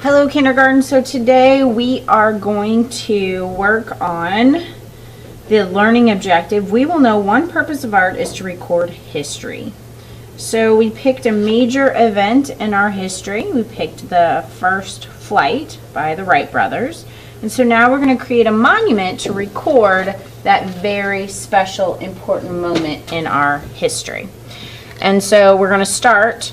Hello kindergarten, so today we are going to work on the learning objective. We will know one purpose of art is to record history. So we picked a major event in our history. We picked the first flight by the Wright brothers. And so now we're going to create a monument to record that very special, important moment in our history. And so we're going to start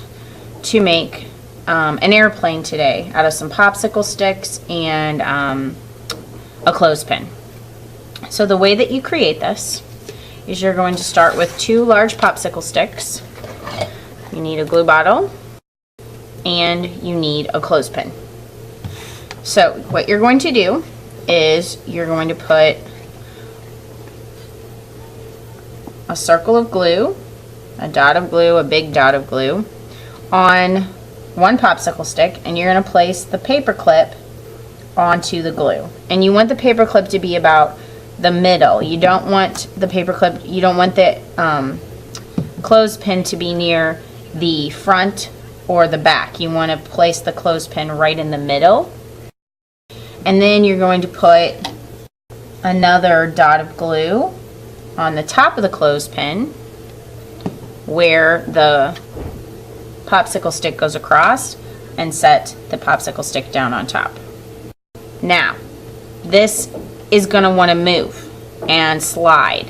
to make an airplane today out of some popsicle sticks and a clothespin. So the way that you create this is you're going to start with 2 large popsicle sticks. You need a glue bottle and you need a clothespin. So what you're going to do is you're going to put a circle of glue, a dot of glue, a big dot of glue on one popsicle stick, and you're going to place the paper clip onto the glue. And you want the paper clip to be about the middle. You don't want the paper clip, you don't want the clothespin to be near the front or the back. You want to place the clothespin right in the middle. And then you're going to put another dot of glue on the top of the clothespin where the popsicle stick goes across, and set the popsicle stick down on top. Now, this is going to want to move and slide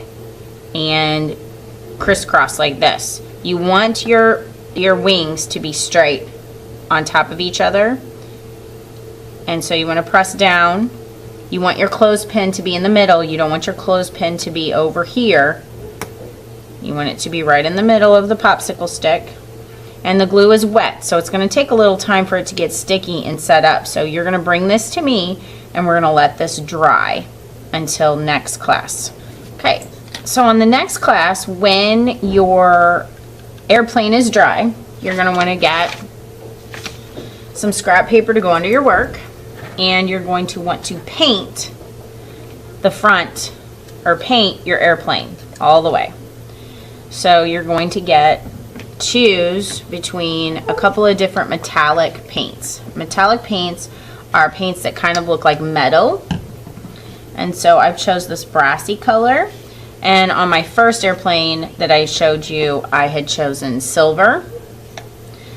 and crisscross like this. You want your wings to be straight on top of each other, and so you want to press down. You want your clothespin to be in the middle. You don't want your clothespin to be over here. You want it to be right in the middle of the popsicle stick. And the glue is wet, so it's going to take a little time for it to get sticky and set up. So you're going to bring this to me, and we're going to let this dry until next class. Okay, so on the next class, when your airplane is dry, you're going to want to get some scrap paper to go under your work, and you're going to want to paint the front, or paint your airplane all the way. So you're going to choose between a couple of different metallic paints. Metallic paints are paints that kind of look like metal, and so I've chose this brassy color. And on my first airplane that I showed you, I had chosen silver.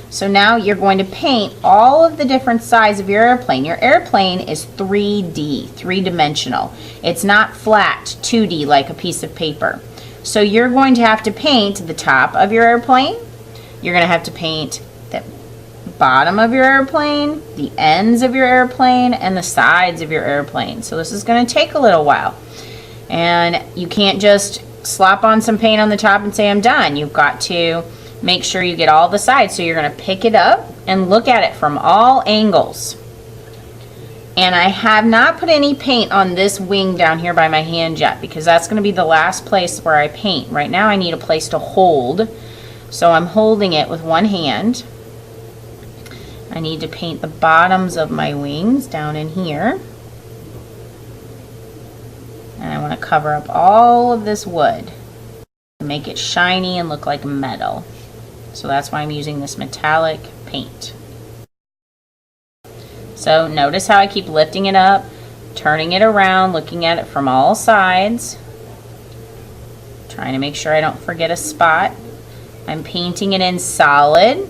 So now you're going to paint all of the different sides of your airplane. Your airplane is 3D, 3-dimensional. It's not flat 2D like a piece of paper. So you're going to have to paint the top of your airplane. You're going to have to paint the bottom of your airplane, the ends of your airplane, and the sides of your airplane. So this is going to take a little while. And you can't just slap on some paint on the top and say I'm done. You've got to make sure you get all the sides. So you're going to pick it up and look at it from all angles. And I have not put any paint on this wing down here by my hand yet, because that's going to be the last place where I paint. Right now I need a place to hold. So I'm holding it with one hand. I need to paint the bottoms of my wings down in here. And I want to cover up all of this wood to make it shiny and look like metal. So that's why I'm using this metallic paint. So notice how I keep lifting it up, turning it around, looking at it from all sides, trying to make sure I don't forget a spot. I'm painting it in solid.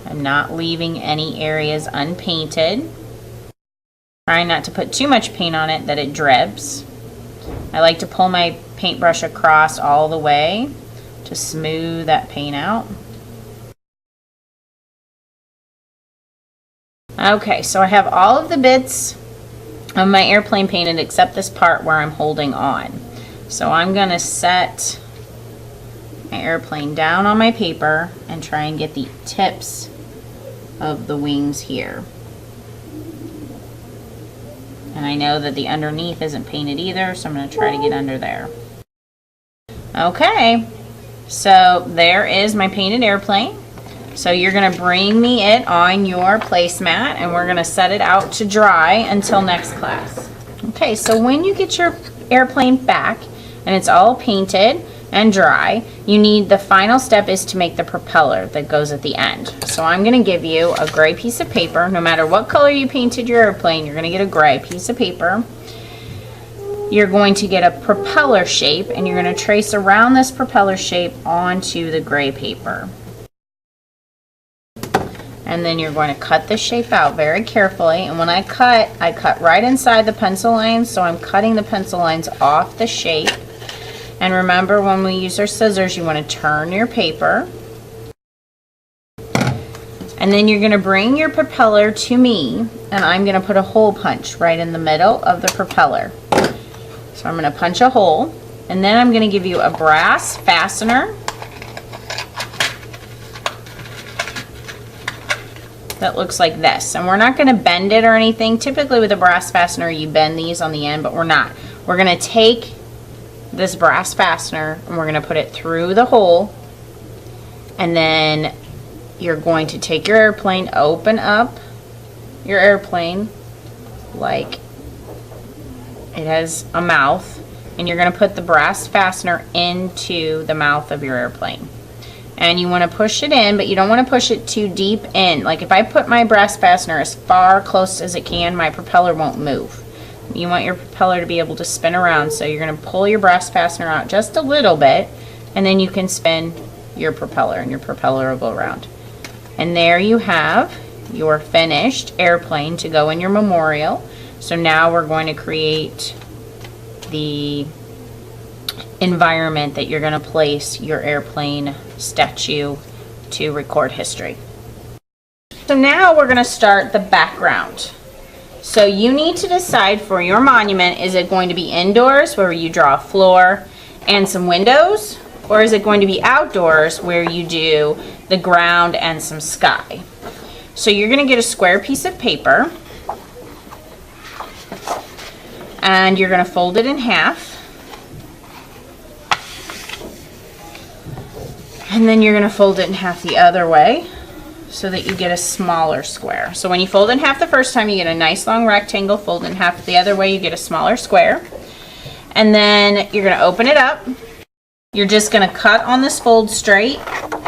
I'm not leaving any areas unpainted. Trying not to put too much paint on it that it drips. I like to pull my paintbrush across all the way to smooth that paint out. Okay, so I have all of the bits of my airplane painted except this part where I'm holding on. So I'm going to set my airplane down on my paper and try and get the tips of the wings here. And I know that the underneath isn't painted either, so I'm going to try to get under there. Okay, so there is my painted airplane. So you're going to bring me it on your placemat, and we're going to set it out to dry until next class. Okay, so when you get your airplane back and it's all painted, and dry. You need, the final step is to make the propeller that goes at the end. So I'm going to give you a gray piece of paper. No matter what color you painted your airplane, you're going to get a gray piece of paper. You're going to get a propeller shape, and you're going to trace around this propeller shape onto the gray paper. And then you're going to cut this shape out very carefully. And when I cut right inside the pencil lines, so I'm cutting the pencil lines off the shape. And remember, when we use our scissors, you want to turn your paper. And then you're going to bring your propeller to me, and I'm going to put a hole punch right in the middle of the propeller. So I'm going to punch a hole, and then I'm going to give you a brass fastener that looks like this. And we're not going to bend it or anything. Typically with a brass fastener you bend these on the end, but we're not. We're going to take this brass fastener and we're going to put it through the hole, and then you're going to take your airplane, open up your airplane like it has a mouth, and you're going to put the brass fastener into the mouth of your airplane. And you want to push it in, but you don't want to push it too deep in. Like if I put my brass fastener as far close as it can, my propeller won't move. You want your propeller to be able to spin around, so you're going to pull your brass fastener out just a little bit, and then you can spin your propeller, and your propeller will go around. And there you have your finished airplane to go in your memorial. So now we're going to create the environment that you're going to place your airplane statue to record history. So now we're going to start the background. So you need to decide for your monument, is it going to be indoors where you draw a floor and some windows, or is it going to be outdoors where you do the ground and some sky? So you're going to get a square piece of paper, and you're going to fold it in half, and then you're going to fold it in half the other way so that you get a smaller square. So when you fold it in half the first time, you get a nice long rectangle. Fold it in half the other way, you get a smaller square. And then you're going to open it up. You're just going to cut on this fold straight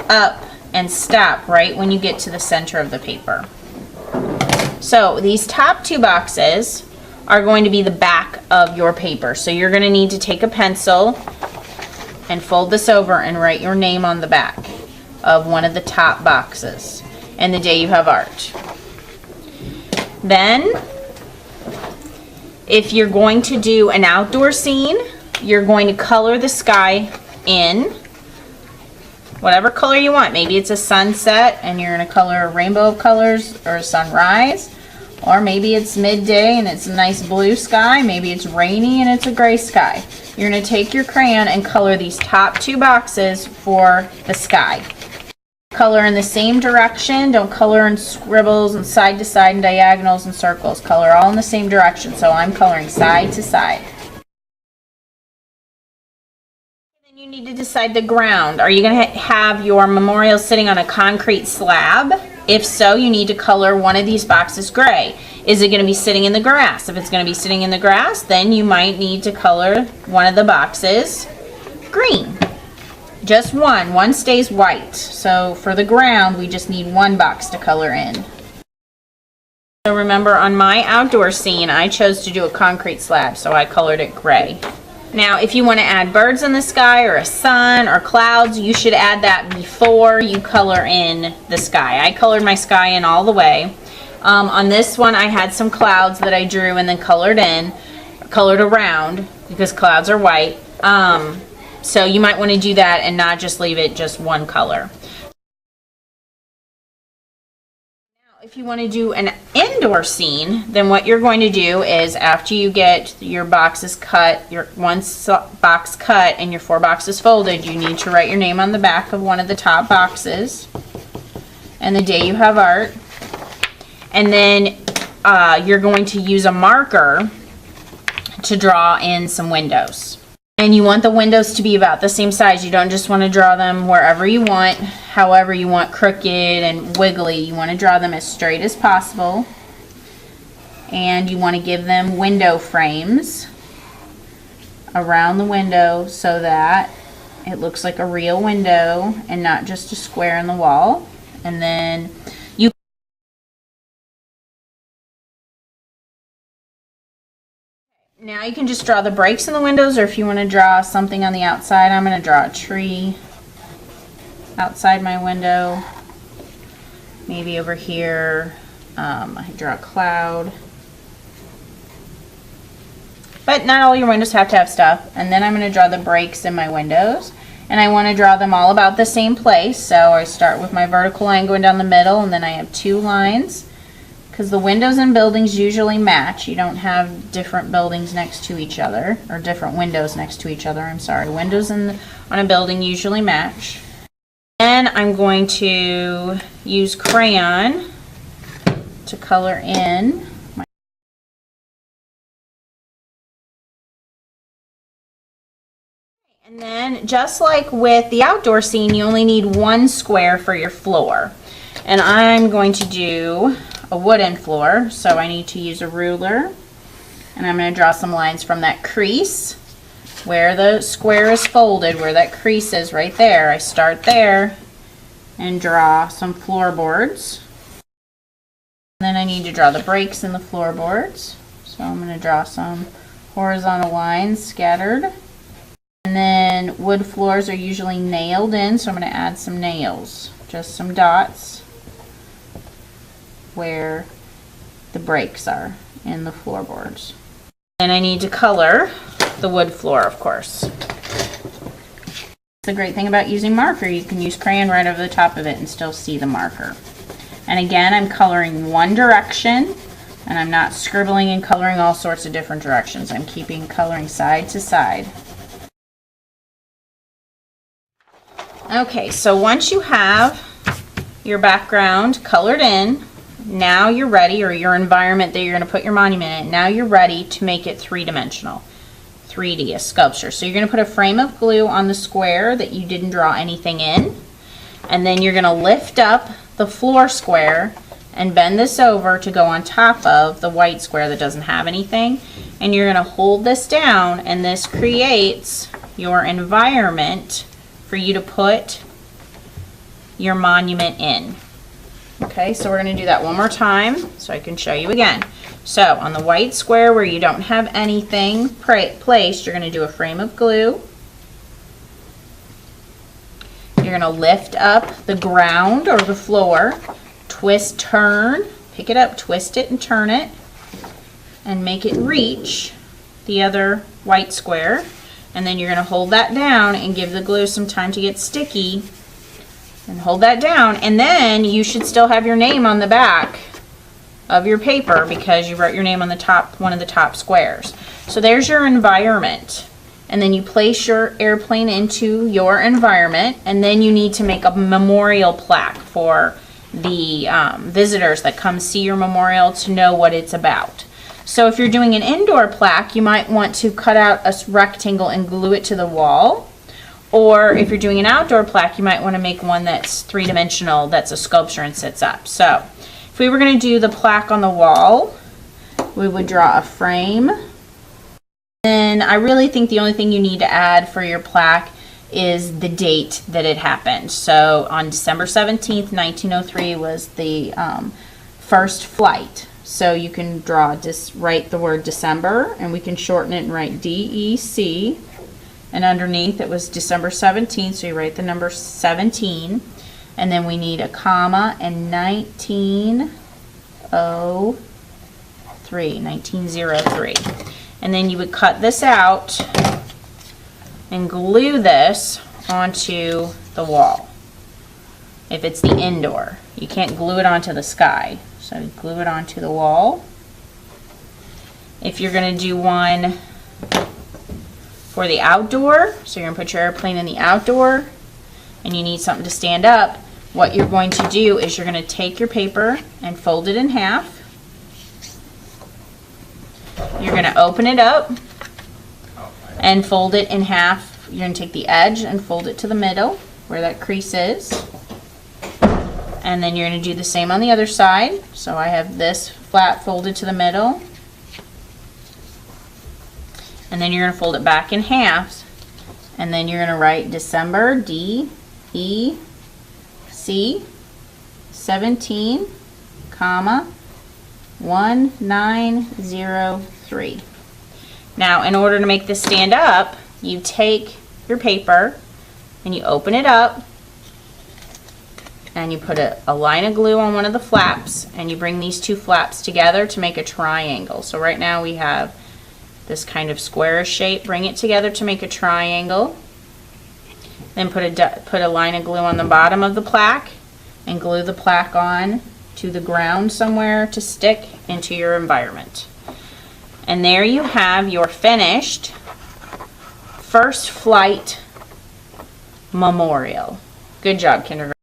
up and stop right when you get to the center of the paper. So these top two boxes are going to be the back of your paper. So you're going to need to take a pencil and fold this over and write your name on the back of one of the top boxes and the day you have art. Then, if you're going to do an outdoor scene, you're going to color the sky in whatever color you want. Maybe it's a sunset and you're going to color a rainbow of colors, or a sunrise. Or maybe it's midday and it's a nice blue sky. Maybe it's rainy and it's a gray sky. You're going to take your crayon and color these top two boxes for the sky. Color in the same direction. Don't color in scribbles and side to side and diagonals and circles. Color all in the same direction. So I'm coloring side to side. Then you need to decide the ground. Are you going to have your memorial sitting on a concrete slab? If so, you need to color one of these boxes gray. Is it going to be sitting in the grass? If it's going to be sitting in the grass, then you might need to color one of the boxes green. Just one. One stays white. So for the ground, we just need one box to color in. So remember, on my outdoor scene, I chose to do a concrete slab, so I colored it gray. Now, if you want to add birds in the sky or a sun or clouds, you should add that before you color in the sky. I colored my sky in all the way. On this one, I had some clouds that I drew and then colored around, because clouds are white. So you might want to do that and not just leave it just one color. If you want to do an indoor scene, then what you're going to do is, after you get your boxes cut, your one box cut and your 4 boxes folded, you need to write your name on the back of one of the top boxes and the day you have art. And then you're going to use a marker to draw in some windows. And you want the windows to be about the same size. You don't just want to draw them wherever you want, however you want, crooked and wiggly. You want to draw them as straight as possible. And you want to give them window frames around the window so that it looks like a real window and not just a square in the wall. And then now you can just draw the breaks in the windows, or if you want to draw something on the outside, I'm going to draw a tree outside my window. Maybe over here, I draw a cloud. But not all your windows have to have stuff. And then I'm going to draw the breaks in my windows. And I want to draw them all about the same place. So I start with my vertical line going down the middle, and then I have 2 lines. Because the windows in buildings usually match. You don't have different buildings next to each other, or different windows next to each other, I'm sorry. Windows on a building usually match. Then I'm going to use crayon to color in my and then just like with the outdoor scene, you only need 1 square for your floor. And I'm going to do a wooden floor, so I need to use a ruler, and I'm going to draw some lines from that crease where the square is folded, where that crease is right there. I start there and draw some floorboards. Then I need to draw the breaks in the floorboards, so I'm going to draw some horizontal lines scattered. And then wood floors are usually nailed in, so I'm going to add some nails, just some dots where the breaks are in the floorboards. And I need to color the wood floor, of course. The great thing about using marker, you can use crayon right over the top of it and still see the marker. And again, I'm coloring one direction, and I'm not scribbling and coloring all sorts of different directions. I'm keeping coloring side to side. Okay, so once you have your background colored in, now you're ready, or your environment that you're going to put your monument in, now you're ready to make it 3-dimensional, 3D, a sculpture. So you're going to put a frame of glue on the square that you didn't draw anything in, and then you're going to lift up the floor square and bend this over to go on top of the white square that doesn't have anything, and you're going to hold this down, and this creates your environment for you to put your monument in. Okay, so we're going to do that one more time so I can show you again. So on the white square where you don't have anything placed, you're going to do a frame of glue. You're going to lift up the ground or the floor, twist, turn, pick it up, twist it and turn it, and make it reach the other white square. And then you're going to hold that down and give the glue some time to get sticky. And hold that down, and then you should still have your name on the back of your paper because you wrote your name on the top, one of the top squares. So there's your environment, and then you place your airplane into your environment, and then you need to make a memorial plaque for the visitors that come see your memorial to know what it's about. So if you're doing an indoor plaque, you might want to cut out a rectangle and glue it to the wall. Or if you're doing an outdoor plaque, you might want to make one that's 3-dimensional, that's a sculpture and sits up. So if we were going to do the plaque on the wall, we would draw a frame. Then I really think the only thing you need to add for your plaque is the date that it happened. So on December 17th, 1903 was the first flight. So you can draw, just write the word December, and we can shorten it and write DEC. And underneath it was December 17th, so you write the number 17. And then we need a comma and 1903. And then you would cut this out and glue this onto the wall. If it's the indoor, you can't glue it onto the sky. So you glue it onto the wall. If you're going to do one for the outdoor, so you're going to put your airplane in the outdoor and you need something to stand up, what you're going to do is you're going to take your paper and fold it in half. You're going to open it up and fold it in half. You're going to take the edge and fold it to the middle where that crease is. And then you're going to do the same on the other side. So I have this flat folded to the middle. And then you're going to fold it back in half And then you're going to write December, D-E-C 17, comma, 1903. Now, in order to make this stand up, you take your paper and you open it up and you put a line of glue on one of the flaps and you bring these two flaps together to make a triangle. So right now we have this kind of squarish shape. Bring it together to make a triangle. Then put a line of glue on the bottom of the plaque and glue the plaque on to the ground somewhere to stick into your environment. And there you have your finished First Flight Memorial. Good job, kindergarten.